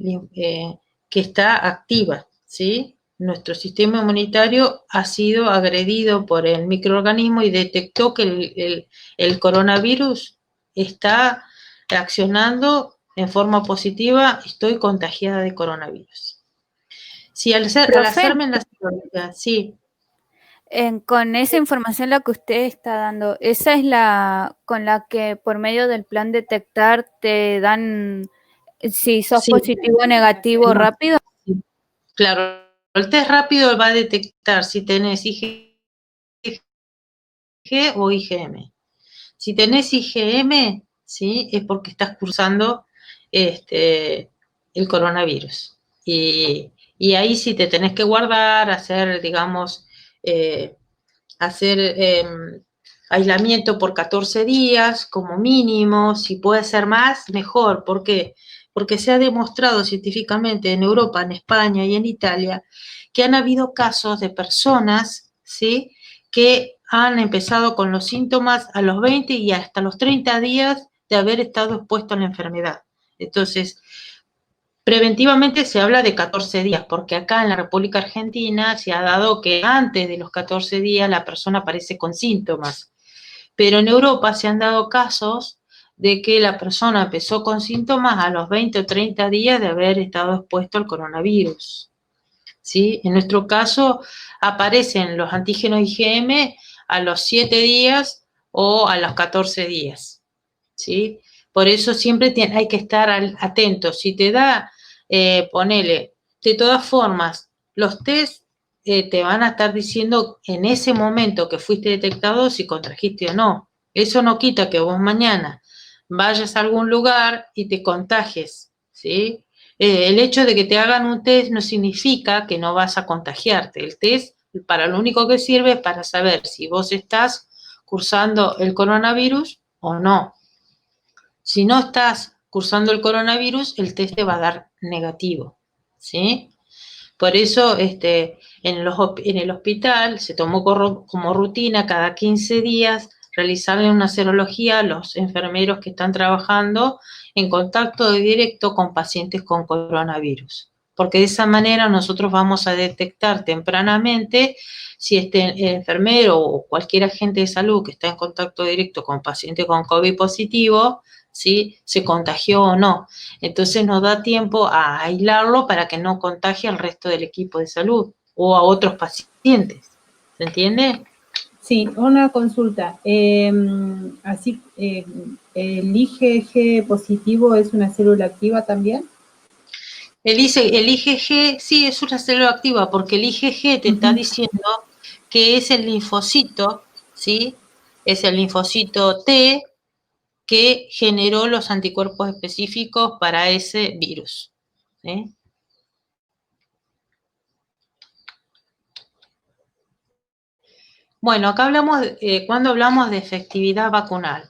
que está activa, ¿sí? Nuestro sistema inmunitario ha sido agredido por el microorganismo y detectó que el coronavirus está accionando en forma positiva, estoy contagiada de coronavirus. Si al Profe, hacerme la serología, sí. Con esa información la que usted está dando, ¿esa es la con la que por medio del plan detectar te dan si sos Sí, positivo o negativo rápido? sí. Claro, el test rápido va a detectar si tenés IgG o IgM. Si tenés IgM, ¿sí? Es porque estás cursando el coronavirus. Y ahí sí te tenés que guardar, hacer, digamos, aislamiento por 14 días como mínimo. Si puede ser más, mejor. ¿Por qué? Porque se ha demostrado científicamente en Europa, en España y en Italia que han habido casos de personas, ¿sí?, que han empezado con los síntomas a los 20 y hasta los 30 días de haber estado expuesto a la enfermedad. Entonces, preventivamente se habla de 14 días, porque acá en la República Argentina se ha dado que antes de los 14 días la persona aparece con síntomas. Pero en Europa se han dado casos de que la persona empezó con síntomas a los 20 o 30 días de haber estado expuesto al coronavirus, ¿sí? En nuestro caso aparecen los antígenos IgM a los 7 días o a los 14 días, ¿sí? Por eso siempre hay que estar atentos. Si te da, ponele, de todas formas, los test te van a estar diciendo en ese momento que fuiste detectado si contrajiste o no. Eso no quita que vos mañana vayas a algún lugar y te contagies, ¿sí? El hecho de que te hagan un test no significa que no vas a contagiarte. El test para lo único que sirve es para saber si vos estás cursando el coronavirus o no. Si no estás cursando el coronavirus, el test te va a dar negativo, ¿sí? Por eso en el hospital se tomó como rutina cada 15 días realizarle una serología a los enfermeros que están trabajando en contacto directo con pacientes con coronavirus. Porque de esa manera nosotros vamos a detectar tempranamente si este enfermero o cualquier agente de salud que está en contacto directo con pacientes con COVID positivo, ¿sí?, se contagió o no. Entonces nos da tiempo a aislarlo para que no contagie al resto del equipo de salud o a otros pacientes. ¿Se entiende? Sí, una consulta. ¿El IgG positivo es una célula activa también? El IgG sí es una célula activa porque el IgG te está diciendo que es el linfocito, ¿sí? Es el linfocito T que generó los anticuerpos específicos para ese virus, ¿sí? Bueno, acá hablamos, cuando hablamos de efectividad vacunal.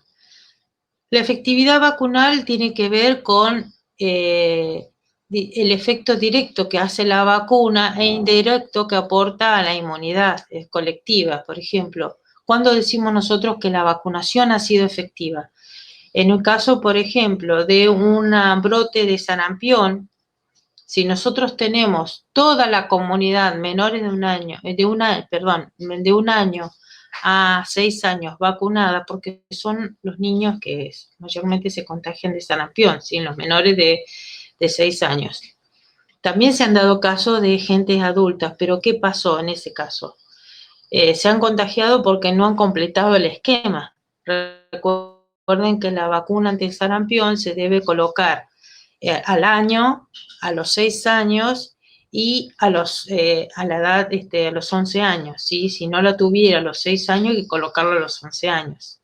La efectividad vacunal tiene que ver con el efecto directo que hace la vacuna e indirecto que aporta a la inmunidad colectiva. Por ejemplo, ¿cuándo decimos nosotros que la vacunación ha sido efectiva? En el caso, por ejemplo, de un brote de sarampión, si nosotros tenemos toda la comunidad menores de un año, de un año a 6 años vacunada, porque son los niños que mayormente se contagian de sarampión, ¿sí? Los menores de 6 años. También se han dado casos de gentes adultas, pero ¿qué pasó en ese caso? Se han contagiado porque no han completado el esquema. Recuerden que la vacuna anti sarampión se debe colocar al año, a los 6 años y a la edad, a los 11 años, ¿sí? Si no la tuviera a los 6 años, hay que colocarla a los 11 años.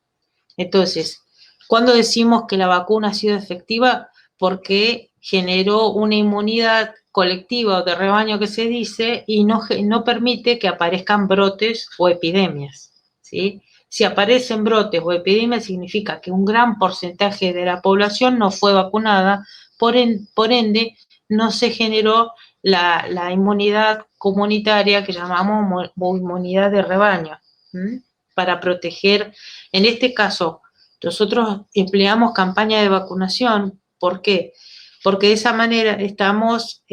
Entonces, ¿cuándo decimos que la vacuna ha sido efectiva? Porque generó una inmunidad colectiva o de rebaño que se dice y no permite que aparezcan brotes o epidemias, ¿sí? Si aparecen brotes o epidemias significa que un gran porcentaje de la población no fue vacunada, por ende no se generó la inmunidad comunitaria que llamamos inmunidad de rebaño, ¿sí? Para proteger, en este caso, nosotros empleamos campaña de vacunación. ¿Por qué? Porque de esa manera estamos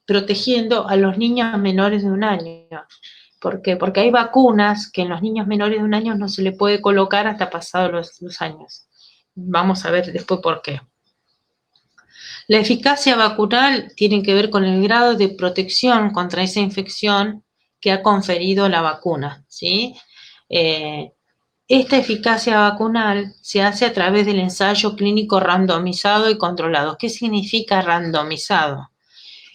protegiendo a los niños menores de 1 año. ¿Por qué? Porque hay vacunas que en los niños menores de 1 año no se le puede colocar hasta pasados los años. Vamos a ver después por qué. La eficacia vacunal tiene que ver con el grado de protección contra esa infección que ha conferido la vacuna, ¿sí? Esta eficacia vacunal se hace a través del ensayo clínico randomizado y controlado. ¿Qué significa randomizado?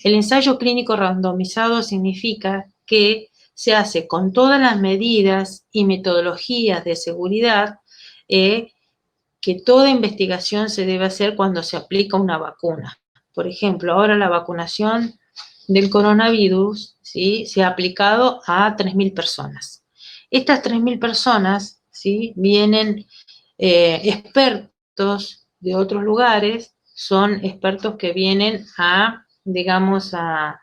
El ensayo clínico randomizado significa que se hace con todas las medidas y metodologías de seguridad que toda investigación se debe hacer cuando se aplica una vacuna. Por ejemplo, ahora la vacunación del coronavirus, ¿sí? Se ha aplicado a 3.000 personas. Estas 3.000 personas, ¿sí? Vienen expertos de otros lugares, son expertos que vienen digamos, a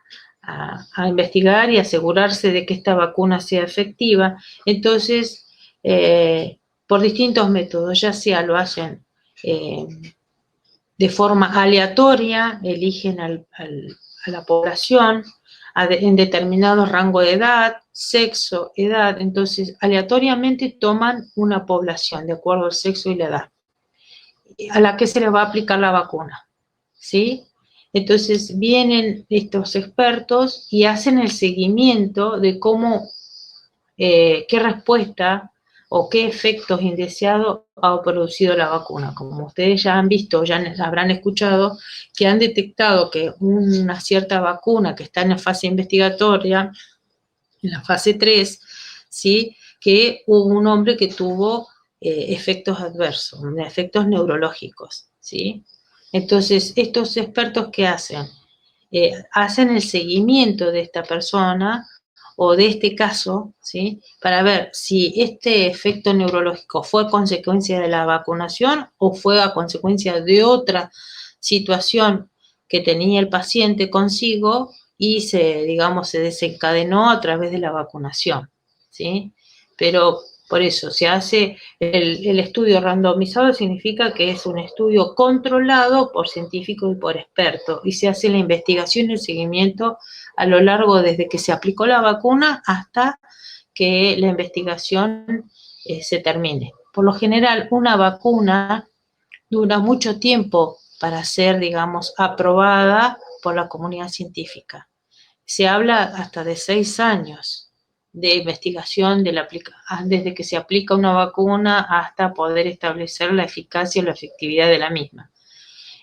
investigar y asegurarse de que esta vacuna sea efectiva. Entonces, por distintos métodos, ya sea lo hacen de forma aleatoria, eligen a la población en determinados rangos de edad, sexo, edad, entonces aleatoriamente toman una población de acuerdo al sexo y la edad a la que se le va a aplicar la vacuna, ¿sí? Entonces vienen estos expertos y hacen el seguimiento de cómo, qué respuesta o qué efectos indeseados ha producido la vacuna. Como ustedes ya han visto, ya habrán escuchado, que han detectado que una cierta vacuna que está en la fase investigatoria, en la fase 3, ¿sí? Que hubo un hombre que tuvo efectos adversos, efectos neurológicos, ¿sí? Entonces, estos expertos, ¿qué hacen? Hacen el seguimiento de esta persona o de este caso, ¿sí? Para ver si este efecto neurológico fue a consecuencia de la vacunación o fue a consecuencia de otra situación que tenía el paciente consigo y se desencadenó a través de la vacunación, ¿sí? Pero por eso se hace el estudio randomizado, significa que es un estudio controlado por científicos y por expertos, y se hace la investigación y el seguimiento a lo largo desde que se aplicó la vacuna hasta que la investigación se termine. Por lo general, una vacuna dura mucho tiempo para ser, digamos, aprobada por la comunidad científica. Se habla hasta de 6 años de investigación desde que se aplica una vacuna hasta poder establecer la eficacia o la efectividad de la misma.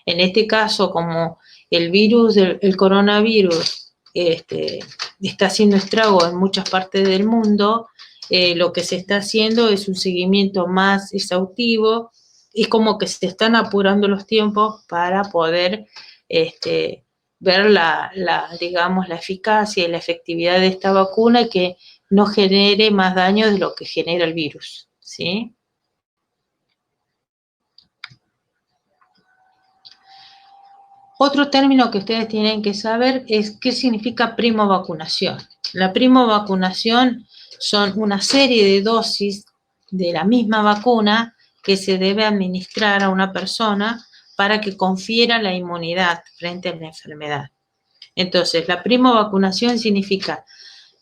En este caso, como el coronavirus está haciendo estrago en muchas partes del mundo, lo que se está haciendo es un seguimiento más exhaustivo. Es como que se están apurando los tiempos para poder ver la eficacia y la efectividad de esta vacuna y que no genere más daño de lo que genera el virus, ¿sí? Otro término que ustedes tienen que saber es qué significa primovacunación. La primovacunación son una serie de dosis de la misma vacuna que se debe administrar a una persona para que confiera la inmunidad frente a la enfermedad. Entonces, la primovacunación significa,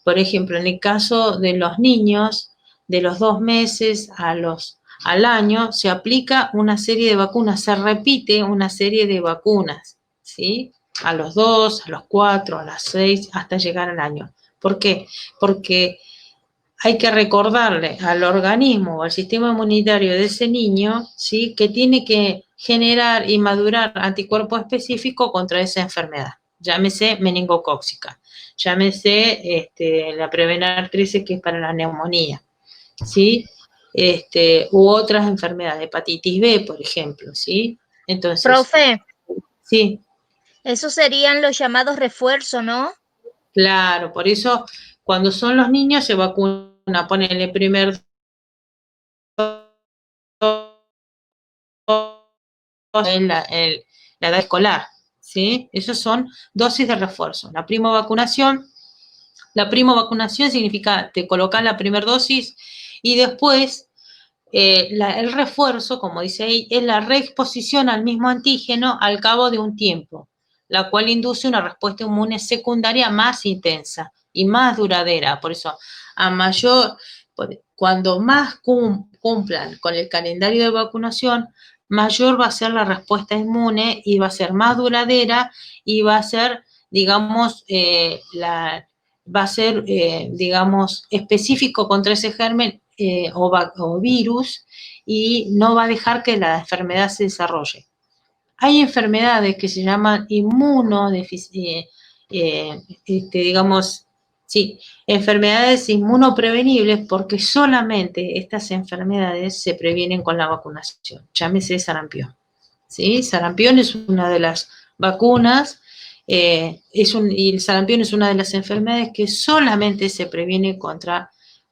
por ejemplo, en el caso de los niños, de los 2 meses al año, se aplica una serie de vacunas, se repite una serie de vacunas, ¿sí? A los 2, a los 4, a las 6, hasta llegar al año. ¿Por qué? Porque hay que recordarle al organismo o al sistema inmunitario de ese niño, ¿sí?, que tiene que generar y madurar anticuerpos específicos contra esa enfermedad. Llámese meningocócica, llámese la Prevenar 13, que es para la neumonía, ¿sí? U otras enfermedades, hepatitis B, por ejemplo, ¿sí? Entonces, Profe, sí, esos serían los llamados refuerzos, ¿no? claro, por eso cuando son los niños se vacuna, ponele primer en la edad escolar, ¿sí? Esas son dosis de refuerzo. La primovacunación significa te colocan la primera dosis y después el refuerzo, como dice ahí, es la reexposición al mismo antígeno al cabo de un tiempo, la cual induce una respuesta inmune secundaria más intensa y más duradera. Por eso, cuando más cumplan con el calendario de vacunación, mayor va a ser la respuesta inmune y va a ser más duradera y va a ser, digamos, digamos, específico contra ese germen o virus, y no va a dejar que la enfermedad se desarrolle. Hay enfermedades que se llaman digamos, sí, enfermedades inmunoprevenibles, porque solamente estas enfermedades se previenen con la vacunación. Llámese sarampión, ¿sí? Sarampión es una de las vacunas, y el sarampión es una de las enfermedades que solamente se previene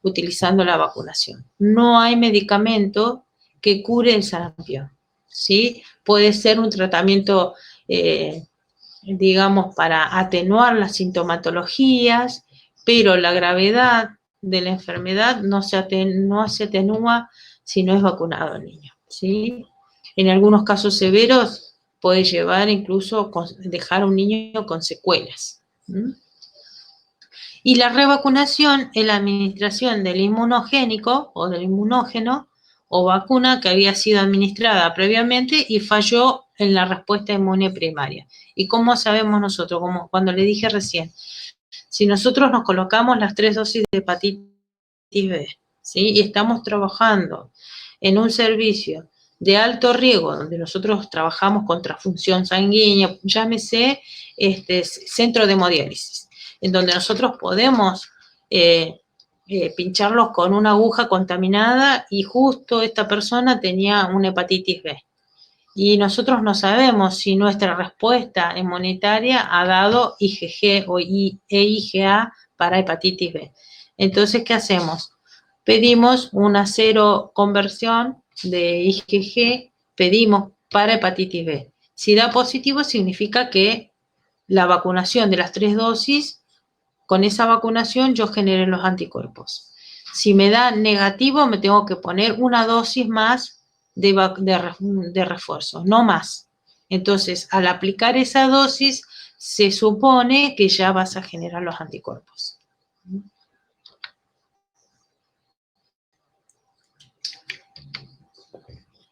utilizando la vacunación. No hay medicamento que cure el sarampión, ¿sí? Puede ser un tratamiento, digamos, para atenuar las sintomatologías, pero la gravedad de la enfermedad no se atenúa si no es vacunado el niño, ¿sí? En algunos casos severos puede llevar incluso dejar a un niño con secuelas. Y la revacunación es la administración del inmunogénico o del inmunógeno o vacuna que había sido administrada previamente y falló en la respuesta inmune primaria. ¿Y cómo sabemos nosotros? Como cuando le dije recién, si nosotros nos colocamos las 3 dosis de hepatitis B, ¿sí?, y estamos trabajando en un servicio de alto riesgo, donde nosotros trabajamos con transfusión sanguínea, llámese centro de hemodiálisis, en donde nosotros podemos pincharlos con una aguja contaminada y justo esta persona tenía una hepatitis B. Y nosotros no sabemos si nuestra respuesta inmunitaria ha dado IgG o IgA para hepatitis B. Entonces, ¿qué hacemos? Pedimos una seroconversión de IgG, pedimos para hepatitis B. Si da positivo, significa que la vacunación de las 3 dosis, con esa vacunación yo generé los anticuerpos. Si me da negativo, me tengo que poner una dosis más de refuerzo, no más. Entonces, al aplicar esa dosis, se supone que ya vas a generar los anticuerpos.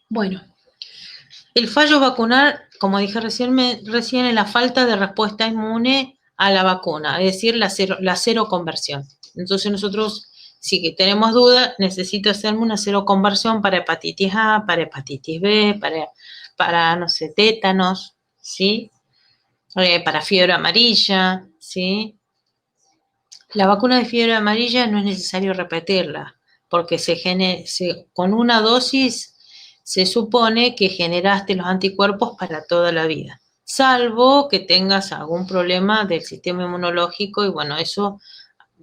Bueno, el fallo vacunal, como dije recién, es la falta de respuesta inmune a la vacuna, es decir, la seroconversión. Entonces nosotros, si que tenemos duda, necesito hacerme una seroconversión para hepatitis A, para hepatitis B, para no sé, tétanos, ¿sí? Para fiebre amarilla, ¿sí? La vacuna de fiebre amarilla no es necesario repetirla, porque con una dosis se supone que generaste los anticuerpos para toda la vida, salvo que tengas algún problema del sistema inmunológico y bueno, eso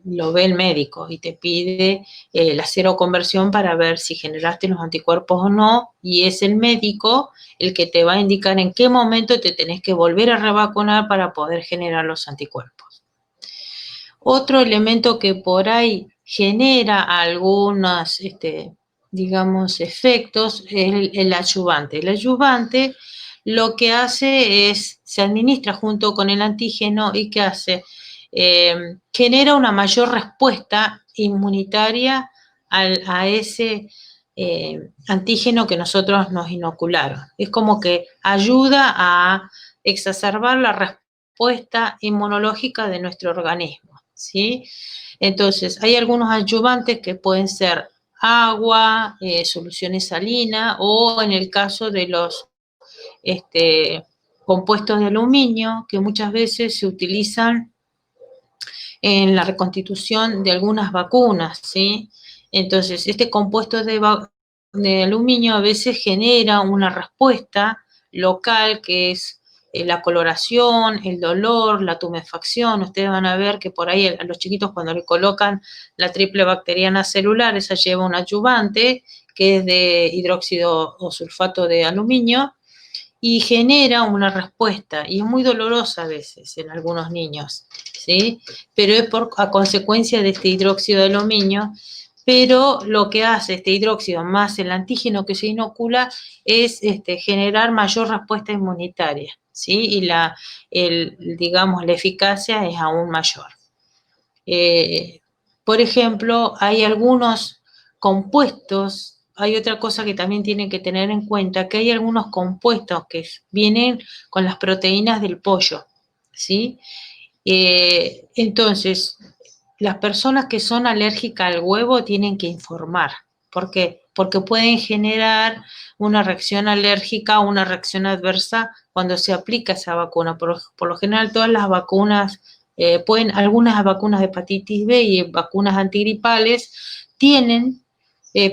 lo ve el médico y te pide la seroconversión para ver si generaste los anticuerpos o no, y es el médico el que te va a indicar en qué momento te tenés que volver a revacunar para poder generar los anticuerpos. Otro elemento que por ahí genera algunos, digamos, efectos es el adyuvante. El adyuvante lo que hace es, se administra junto con el antígeno y ¿qué hace? Genera una mayor respuesta inmunitaria a ese antígeno que nosotros nos inocularon. Es como que ayuda a exacerbar la respuesta inmunológica de nuestro organismo, ¿sí? Entonces, hay algunos adyuvantes que pueden ser agua, soluciones salinas, o en el caso de los compuestos de aluminio, que muchas veces se utilizan en la reconstitución de algunas vacunas, ¿sí? Entonces, este compuesto de aluminio a veces genera una respuesta local que es la coloración, el dolor, la tumefacción. Ustedes van a ver que por ahí a los chiquitos cuando le colocan la triple bacteriana celular, esa lleva un adyuvante que es de hidróxido o sulfato de aluminio, y genera una respuesta, y es muy dolorosa a veces en algunos niños, ¿sí? Pero es a consecuencia de este hidróxido de aluminio, pero lo que hace este hidróxido más el antígeno que se inocula es generar mayor respuesta inmunitaria, ¿sí? Y digamos, la eficacia es aún mayor. Por ejemplo, hay algunos compuestos. Hay otra cosa que también tienen que tener en cuenta, que hay algunos compuestos que vienen con las proteínas del pollo, ¿sí? Entonces, las personas que son alérgicas al huevo tienen que informar. ¿Por qué? Porque pueden generar una reacción alérgica o una reacción adversa cuando se aplica esa vacuna. Por lo general, todas las vacunas, algunas vacunas de hepatitis B y vacunas antigripales tienen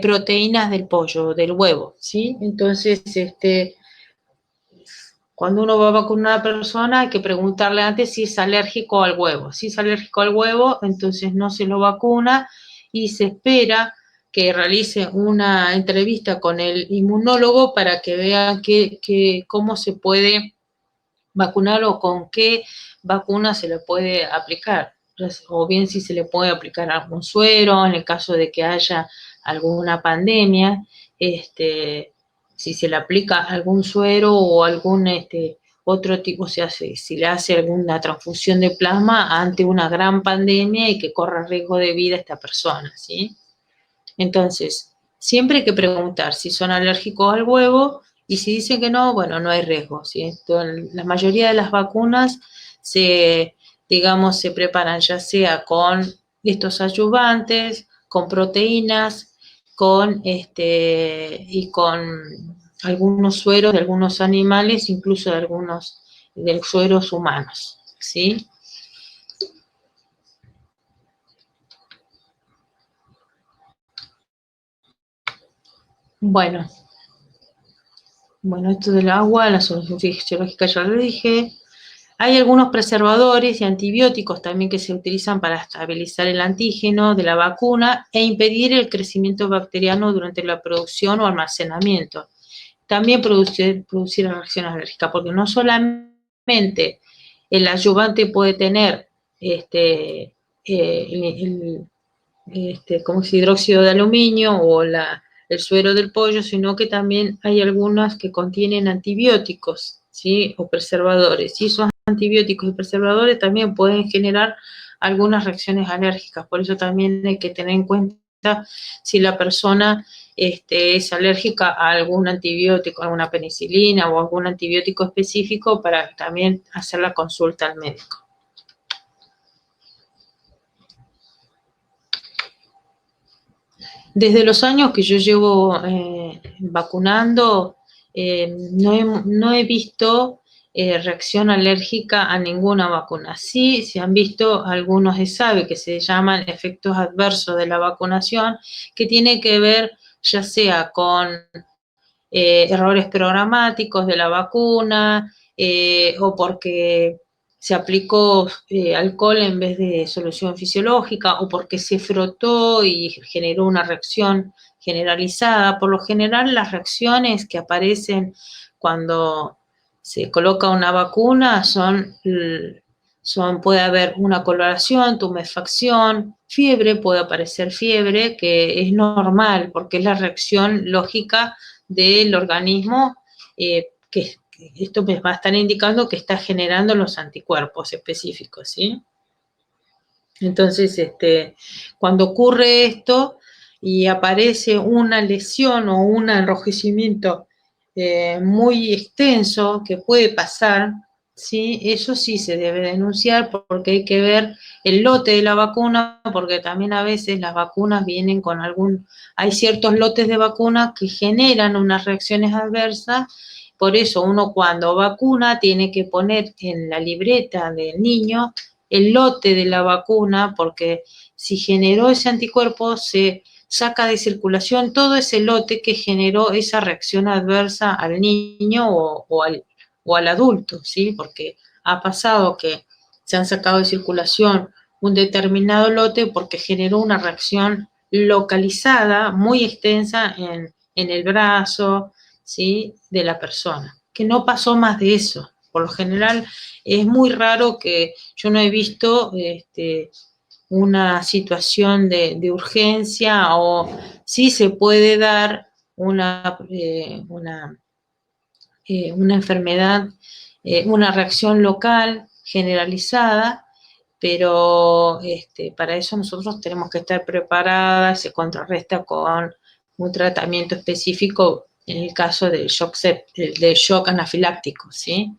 proteínas del pollo, del huevo, ¿sí? Entonces, cuando uno va a vacunar a una persona hay que preguntarle antes si es alérgico al huevo. Si es alérgico al huevo, entonces no se lo vacuna y se espera que realice una entrevista con el inmunólogo para que vean cómo se puede vacunar o con qué vacuna se le puede aplicar. O bien si se le puede aplicar algún suero, en el caso de que haya alguna pandemia, si se le aplica algún suero o algún otro tipo, o sea, si le hace alguna transfusión de plasma ante una gran pandemia y que corra riesgo de vida esta persona, ¿sí? Entonces, siempre hay que preguntar si son alérgicos al huevo, y si dicen que no, bueno, no hay riesgo, ¿sí? Entonces, la mayoría de las vacunas se preparan ya sea con estos adyuvantes, con proteínas, y con algunos sueros de algunos animales, incluso de sueros humanos, ¿sí? Bueno, esto del agua, la solución fisiológica ya lo dije. Hay algunos preservadores y antibióticos también que se utilizan para estabilizar el antígeno de la vacuna e impedir el crecimiento bacteriano durante la producción o almacenamiento. También producir reacciones alérgicas, porque no solamente el adyuvante puede tener como es hidróxido de aluminio o el suero del pollo, sino que también hay algunas que contienen antibióticos, ¿sí? O preservadores. Y esos antibióticos y preservadores también pueden generar algunas reacciones alérgicas. Por eso también hay que tener en cuenta si la persona es alérgica a algún antibiótico, alguna penicilina o algún antibiótico específico, para también hacer la consulta al médico. Desde los años que yo llevo vacunando, no he visto reacción alérgica a ninguna vacuna. Sí, se han visto algunos ESAVI que se llaman efectos adversos de la vacunación, que tiene que ver ya sea con errores programáticos de la vacuna, o porque se aplicó alcohol en vez de solución fisiológica, o porque se frotó y generó una reacción generalizada. Por lo general, las reacciones que aparecen cuando se coloca una vacuna puede haber una coloración, tumefacción, fiebre, puede aparecer fiebre, que es normal porque es la reacción lógica del organismo, que esto me va a estar indicando que está generando los anticuerpos específicos, ¿sí? Entonces, cuando ocurre esto, y aparece una lesión o un enrojecimiento muy extenso que puede pasar, ¿sí? Eso sí se debe denunciar porque hay que ver el lote de la vacuna, porque también a veces las vacunas vienen con hay ciertos lotes de vacunas que generan unas reacciones adversas. Por eso uno cuando vacuna tiene que poner en la libreta del niño el lote de la vacuna, porque si generó ese anticuerpo se saca de circulación todo ese lote que generó esa reacción adversa al niño o al adulto, ¿sí? Porque ha pasado que se han sacado de circulación un determinado lote porque generó una reacción localizada, muy extensa en el brazo, ¿sí? De la persona, que no pasó más de eso. Por lo general es muy raro que yo no he visto una situación de urgencia, o sí se puede dar una enfermedad, una reacción local generalizada, pero para eso nosotros tenemos que estar preparadas, se contrarresta con un tratamiento específico en el caso del shock anafiláctico, ¿sí?